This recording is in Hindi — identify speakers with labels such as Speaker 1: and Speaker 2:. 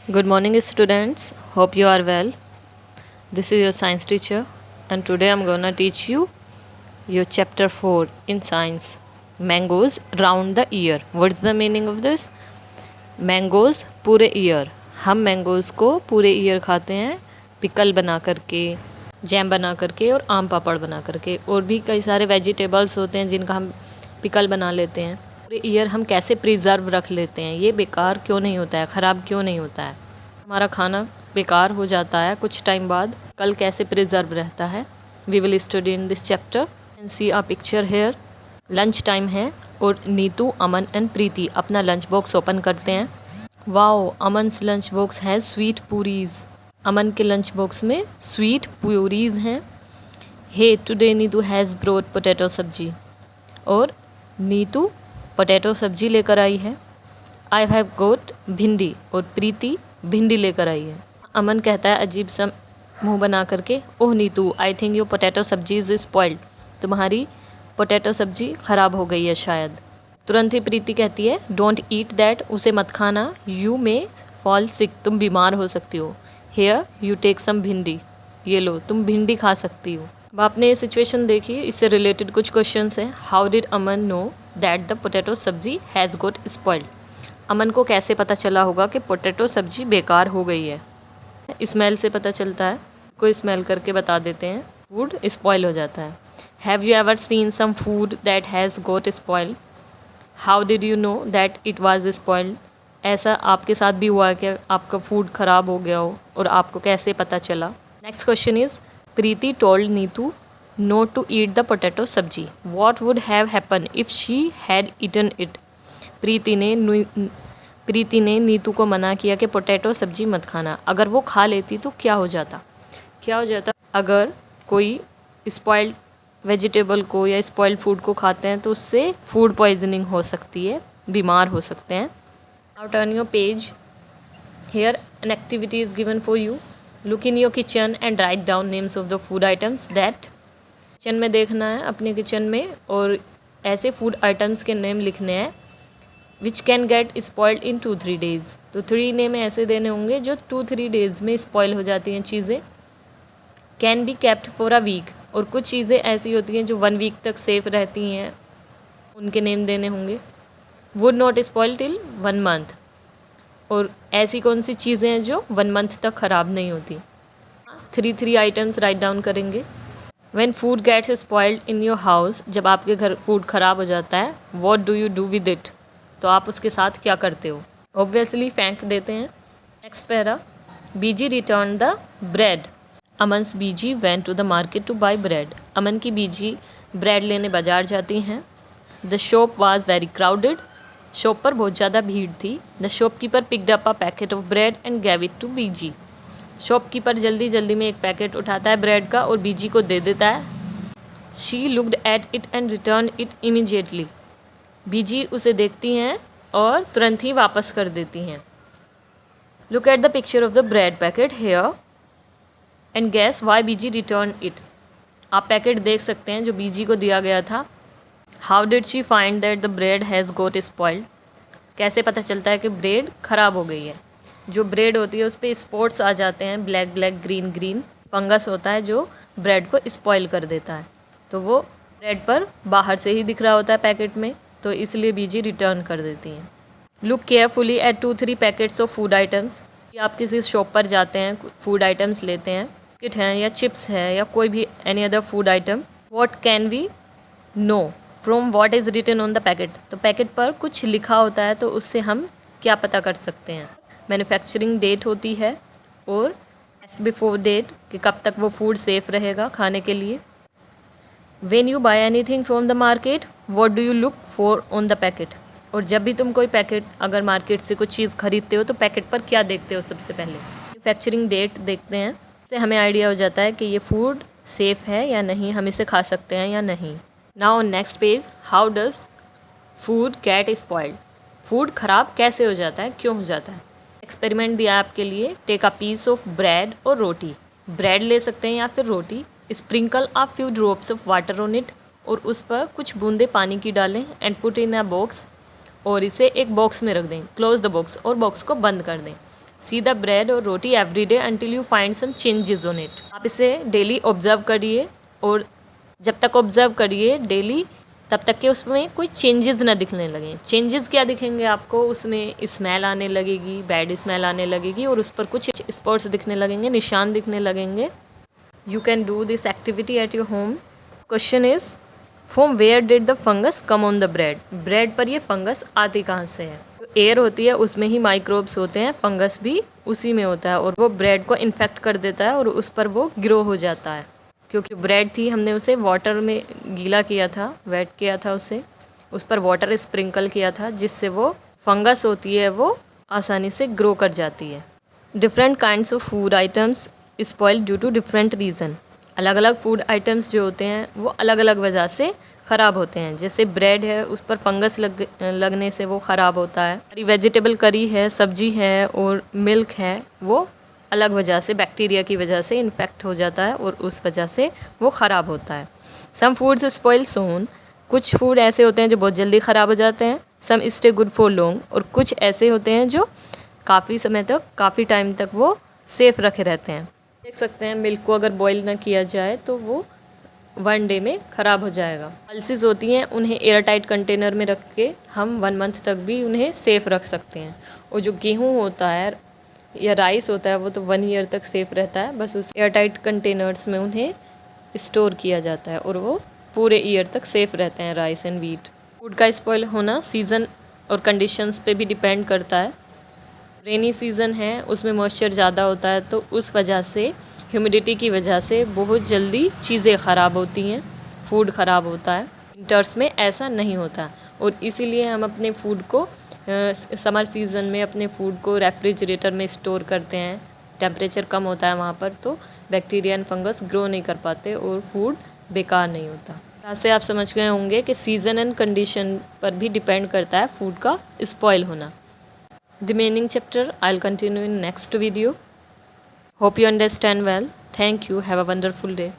Speaker 1: Good morning, students. Hope you are well. This is your science teacher, and today I'm gonna teach you your chapter 4 in science. Mangoes round the year. What's the meaning of this? Mangoes पूरे ईयर. हम मैंगोज़ को पूरे ईयर खाते हैं, पिकल बना करके, जैम बना करके और आम पापड़ बना करके. और भी कई सारे वेजिटेबल्स होते हैं जिनका हम पिकल बना लेते हैं. पूरे ईयर हम कैसे प्रिजर्व रख लेते हैं, ये बेकार क्यों नहीं होता है, ख़राब क्यों नहीं होता है, हमारा खाना बेकार हो जाता है कुछ टाइम बाद, कल कैसे प्रिजर्व रहता है. We will study in this chapter and see a picture here. Lunch time है और नीतू, अमन एंड प्रीति अपना लंच बॉक्स ओपन करते हैं. Wow, Aman's lunch box has sweet puris. Aman के लंच बॉक्स में स्वीट पूरीज हैं. Hey today Neetu has brought potato sabzi. और नीतू पोटैटो सब्जी लेकर आई है. आई हैव गोट भिंडी. और प्रीति भिंडी लेकर आई है. अमन कहता है अजीब सा मुंह बना करके, oh Neetu, I think your potato sabzi is spoiled. तुम्हारी पोटैटो सब्जी ख़राब हो गई है शायद. तुरंत ही प्रीति कहती है डोंट ईट दैट. उसे मत खाना. You may fall sick. तुम बीमार हो सकती हो. हेयर यू टेक सम भिंडी. ये लो, तुम भिंडी खा सकती हो. अब आपने ये सिचुएशन देखी, इससे रिलेटेड कुछ क्वेश्चंस हैं. How did Aman know that the potato सब्जी हैज़ गोट स्पॉइल्ड. अमन को कैसे पता चला होगा कि पोटैटो सब्जी बेकार हो गई है. स्मेल से पता चलता है. कोई स्मेल करके बता देते हैं फूड स्पॉइल हो जाता है. Have you ever seen some food that has got spoiled. How did you know that it was spoiled. ऐसा आपके साथ भी हुआ है कि आपका फूड ख़राब हो गया हो और आपको कैसे पता चला. Next question is Preeti told Neetu not to eat the potato sabzi. What would have happen if she had eaten it. Preeti ने नीतू को मना किया कि पोटैटो सब्जी मत खाना. अगर वो खा लेती तो क्या हो जाता. अगर कोई स्पॉइल्ड वेजिटेबल को या स्पॉइल्ड फूड को खाते हैं तो उससे फूड पॉइजनिंग हो सकती है, बीमार हो सकते हैं. Now turn your page. Here an activity is given for you. Look in your kitchen and write down names of the food items that. Kitchen में देखना है, अपने किचन में, और ऐसे फूड आइटम्स के नेम लिखने हैं which can get spoiled in 2-3 days. तो 3 नेम ऐसे देने होंगे जो 2-3 days में स्पॉइल हो जाती हैं चीज़ें. Can be kept for a week. और कुछ चीज़ें ऐसी होती हैं जो 1 week तक सेफ रहती हैं, उनके नेम देने होंगे. Would not spoil till 1 month. और ऐसी कौन सी चीज़ें हैं जो 1 month तक ख़राब नहीं होती. 3 आइटम्स राइट डाउन करेंगे. When food gets spoiled in your house. जब आपके घर फूड ख़राब हो जाता है, what do you do with it. तो आप उसके साथ क्या करते हो. ऑब्वियसली फेंक देते हैं. Next para. Biji return the bread. Aman's Biji went to the market to buy bread. Aman की बीजी ब्रेड लेने बाजार जाती हैं. The shop was very crowded. Shop पर बहुत ज़्यादा भीड़ थी. The shopkeeper picked up a packet of bread and gave it to Biji. Shopkeeper जल्दी जल्दी में एक पैकेट उठाता है ब्रेड का और बीजी को दे देता है. She looked at it and return it immediately. Biji उसे देखती हैं और तुरंत ही वापस कर देती हैं. Look at the picture of the bread packet here and guess why BG return it. आप पैकेट देख सकते हैं जो बीजी को दिया गया था. How did she find that the bread has got spoiled. कैसे पता चलता है कि ब्रेड ख़राब हो गई है. जो ब्रेड होती है उस पर स्पॉट्स आ जाते हैं, black black green green fungus होता है जो ब्रेड को स्पॉइल कर देता है. तो वो ब्रेड पर बाहर से ही दिख रहा होता है पैकेट में, तो इसलिए बीजी रिटर्न कर देती हैं. Look carefully at 2-3 packets of food items. आप किसी शॉप पर जाते हैं, फूड आइटम्स लेते हैं, किट हैं या चिप्स है या कोई भी any other food item. What can we know from what is written on the packet. तो पैकेट पर कुछ लिखा होता है तो उससे हम क्या पता कर सकते हैं. मैन्युफैक्चरिंग डेट होती है और बेस्ट बिफोर डेट कि कब तक वो फूड सेफ़ रहेगा खाने के लिए. When you buy anything from the market, what do you look for on the packet. और जब भी तुम कोई पैकेट अगर मार्केट से कुछ चीज़ खरीदते हो तो पैकेट पर क्या देखते हो. सबसे पहले मैन्युफैक्चरिंग डेट देखते हैं. इससे हमें आइडिया हो जाता है कि ये फूड सेफ़ है या नहीं, हम इसे खा सकते हैं या नहीं. Now next page. How does food gate spoiled. Food ख़राब कैसे हो जाता है, क्यों हो जाता है. एक्सपेरिमेंट दिया आपके लिए. Take a piece of bread और रोटी. ब्रेड ले सकते हैं या फिर रोटी. Sprinkle a few drops of water on it. और उस पर कुछ बूंदे पानी की डालें. And put in a box. और इसे एक बॉक्स में रख दें. Close the box. और बॉक्स को बंद कर दें. सी द ब्रेड और roti every day until you find some changes on it. आप इसे डेली ऑब्जर्व करिए और जब तक ऑब्जर्व करिए डेली तब तक के उसमें कोई चेंजेस ना दिखने लगें। चेंजेस क्या दिखेंगे आपको, उसमें स्मेल आने लगेगी, बैड स्मेल आने लगेगी और उस पर कुछ स्पॉट्स दिखने लगेंगे, निशान दिखने लगेंगे। You can do this activity at your home. Question is from where did the fungus come on the bread. Bread पर ये फंगस आती कहाँ से है। जो एयर होती है उसमें ही माइक्रोब्स होते हैं, फंगस भी उसी में होता है और वो ब्रेड को इन्फेक्ट कर देता है और उस पर वो ग्रो हो जाता है। क्योंकि ब्रेड थी हमने उसे वाटर में गीला किया था, वेट किया था उसे, उस पर वाटर स्प्रिंकल किया था जिससे वो फंगस होती है वो आसानी से ग्रो कर जाती है। Different kinds of food items spoil due to different reason. अलग अलग फूड आइटम्स जो होते हैं वो अलग अलग वजह से ख़राब होते हैं। जैसे ब्रेड है उस पर फंगस लगने से वो ख़राब होता है। हरी वेजिटेबल करी है, सब्जी है और मिल्क है वो अलग वजह से बैक्टीरिया की वजह से इन्फेक्ट हो जाता है और उस वजह से वो ख़राब होता है। सम फूड्स स्पॉइल सोन। कुछ फूड ऐसे होते हैं जो बहुत जल्दी ख़राब हो जाते हैं। सम स्टे गुड फॉर लॉन्ग। और कुछ ऐसे होते हैं जो काफ़ी समय तक, काफ़ी टाइम तक वो सेफ़ रखे रहते हैं। देख सकते हैं मिल्क को अगर बॉईल ना किया जाए तो वो 1 डे में ख़राब हो जाएगा। पल्सेस होती हैं उन्हें एयर टाइट कंटेनर में रख के हम 1 मंथ तक भी उन्हें सेफ़ रख सकते हैं। और जो गेहूँ होता है या राइस होता है वो तो 1 ईयर तक सेफ़ रहता है, बस उस एयर टाइट कंटेनर्स में उन्हें स्टोर किया जाता है और वो पूरे ईयर तक सेफ़ रहते हैं, राइस एंड वीट। फूड का स्पॉइल होना सीज़न और कंडीशंस पे भी डिपेंड करता है। रेनी सीज़न है उसमें मॉइस्चर ज़्यादा होता है तो उस वजह से, ह्यूमिडिटी की वजह से बहुत जल्दी चीज़ें ख़राब होती हैं, फूड ख़राब होता है। विंटर्स में ऐसा नहीं होता और इसीलिए हम अपने फूड को समर सीज़न में अपने फूड को रेफ्रिजरेटर में स्टोर करते हैं। टेम्परेचर कम होता है वहाँ पर तो बैक्टीरिया एंड फंगस ग्रो नहीं कर पाते और फूड बेकार नहीं होता। ऐसे आप समझ गए होंगे कि सीज़न एंड कंडीशन पर भी डिपेंड करता है फूड का स्पॉइल होना। Remaining chapter I'll continue in next video. Hope you understand well. Thank you. Have a wonderful day.